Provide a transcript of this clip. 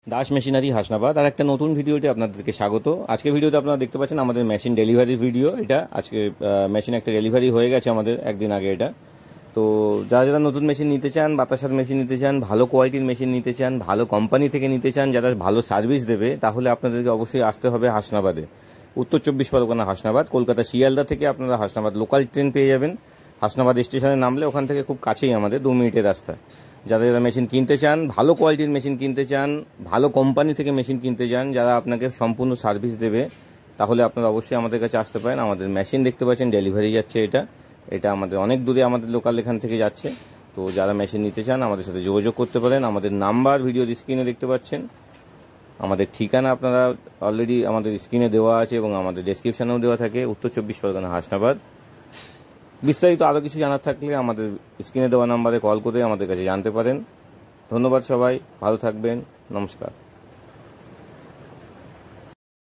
Das machinery Hasnabad আর একটা নতুন ভিডিওতে আপনাদেরকে স্বাগত। আজকে ভিডিওতে আপনারা দেখতে পাচ্ছেন আমাদের মেশিন ডেলিভারির ভিডিও। এটা আজকে মেশিন একটা ডেলিভারি হয়ে গেছে আমাদের একদিন আগে। এটা তো যারা যারা নতুন মেশিন নিতে চান, বাতাসার মেশিন নিতে চান, ভালো কোয়ালিটির মেশিন নিতে চান, ভালো কোম্পানি থেকে নিতে চান, যারা ভালো সার্ভিস দেবে, তাহলে আপনাদেরকে অবশ্যই আসতে হবে হাসনাবাদে। উত্তর 24 পরগনা হাসনাবাদ। কলকাতা শিয়ালদা থেকে আপনারা হাসনাবাদ লোকাল ট্রেন পেয়ে যাবেন। হাসনাবাদ স্টেশনে নামলে ওখান থেকে খুব কাছেই আমাদের 2 মিনিটের রাস্তা। যারা যারা মেশিন কিনতে চান, ভালো কোয়ালিটির মেশিন কিনতে চান, ভালো কোম্পানি থেকে মেশিন কিনতে চান, যারা আপনাকে সম্পূর্ণ সার্ভিস দেবে, তাহলে আপনারা অবশ্যই আমাদের কাছে আসতে পারেন। আমাদের মেশিন দেখতে পাচ্ছেন ডেলিভারি যাচ্ছে। এটা আমাদের অনেক দূরে, আমাদের লোকাল এখান থেকে যাচ্ছে। তো যারা মেশিন নিতে চান আমাদের সাথে যোগাযোগ করতে পারেন। আমাদের নাম্বার ভিডিওর স্ক্রিনে দেখতে পাচ্ছেন। আমাদের ঠিকানা আপনারা অলরেডি আমাদের স্ক্রিনে দেওয়া আছে এবং আমাদের ডেসক্রিপশানেও দেওয়া থাকে। উত্তর 24 পরগনা হাসনাবাদ। বিস্তারিত আরও কিছু জানার থাকলে আমাদের স্ক্রিনে দেওয়া নাম্বারে কল করে আমাদের কাছে জানতে পারেন। ধন্যবাদ সবাই, ভালো থাকবেন, নমস্কার।